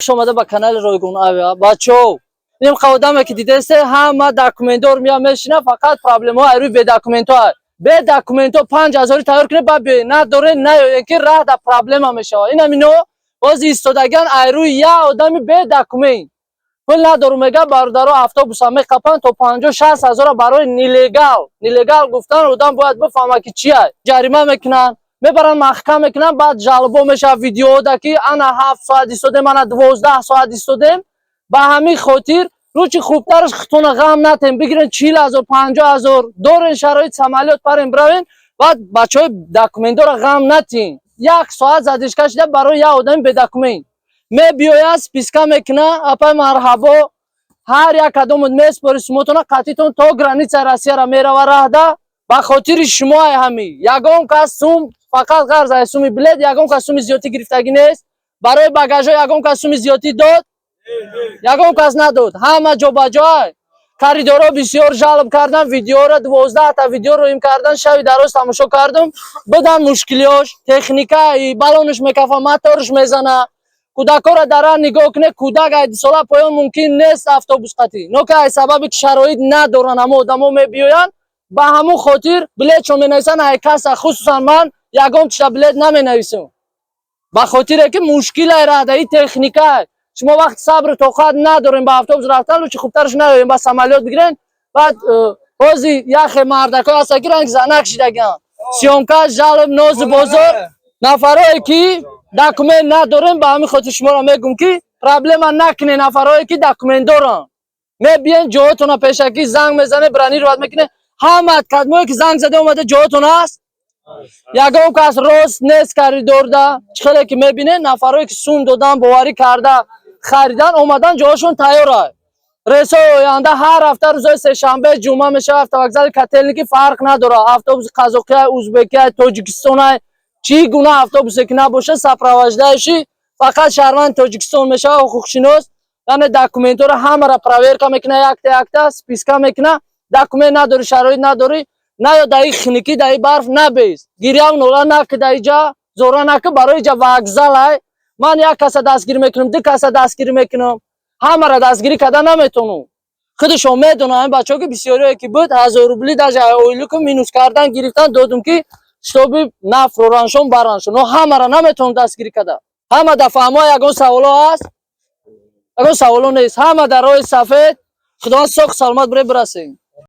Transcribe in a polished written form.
شما با کانال رایگان آیا بچه‌ها این قدمی که دیدید همه داکومنتور میشینه فقط پرابلم ها روی به داکومنت ها به داکومنت ها 5000 تغییر کنه بعد نه داره نه اینکه راه دا پرابلم میشه این همینو باز ایستادگان روی یا آدمی به داکومنت پول نداره میگه باردارو اتوبوس هم میقپن تا 50 60 هزار برای نیلگال گفتن آدم باید بفهمه که چیه جریمه میکنن میبرن محکمه میکنن بعد جلبو میشه ویدیو دا که انا 7 ساعت ایستادم من 12 ساعت ایستادم به همین خاطر روچی خوبترش خطون غم نتیم بگیرن 40,000 50,000 دورن شرایط عملیات پرین براین بعد بچهای داکومنت را غم نتین 1 ساعت زدش کشیده برای یه آدم به داکومنت می بیاید سپیسکا میکنه اپای مرحبا هر یک کدوم میسپاری سموتون قطیتون تا گرانیت روسیه را میره و رهده به خاطر شما همی یگان کس سوم فقط قرض سومی بلد یگان کس سومی زیادی گرفتگی نیست برای بagaژ یگان کس سومی زیادی داد یگان کس نداد همه جا بجای کاریدورا بسیار جلب کردن ویدیو را 12 تا ویدیو رو ایم کردن شب درست تماشا کردم بدن مشکلیاش تکنیکای بالونش میکفه موتورش میزنه کودکا را در نگاه کنه کودک 8 ساله پایان ممکن نیست اتوبوس قطعی نو که سبب شرایط ندارن اما آدما میبیاین با همون خاطر بلیت چون مینویسن ای کس خصوصا من یگام چه بلیت نمینویسم با خاطر که مشکل اراده تکنیکه شما وقت صبر طاقت ندارین با اتوبوس رفتن رو چه خوبترش ندارین با عملیات بگیرین بعد بازی یخ مردکا هست که رنگ زنک شدگان سیونکا جلب نوز بازار نفرایی که داکومنت ندارن با همین خاطر شما را میگم که پرابلم نکنه نفرایی که داکومنت دارن میبین جوتون پیشکی زنگ میزنه برانی رو میکنه همه کدمایی که زنگ زده اومده جوتون هست یگام کس راست نیست کاریدور دا چخیلی که میبینه نفرایی که سون دادن باوری کرده خریدن اومدن جاشون تیاره رئیس آینده هر هفته روزای سه شنبه جمعه میشه هفته وگزل کتلنیکی فرق نداره اتوبوس قزاقی ازبکی تاجیکستان چی گونه اتوبوسی که نباشه سپروجدهشی فقط شهروند تاجیکستان میشه حقوق شناس یعنی داکومنت رو همه را پرویر میکنه یک تا سپیسکا میکنه داکومنت نداری شرایط نداری نه یا دای خنکی دای برف نبیز گیریم نولا نک دای جا زورا نک برای جا وگزل های من یک کس دستگیر میکنم دو کس دستگیر میکنم همه را دستگیری کردن نمیتونم خودشون میدونن این بچه‌ها که بسیاری که بود 1000 روبلی در جای اویلو که مینوس کردن گرفتن دادم که شتاب نفت رانشون برانشون و همه را نمیتونم دستگیری کردن همه دفعه ما یگان سوالا هست یگان سوالا نیست همه در راه سفید خدا سوخ سلامت برای برسیم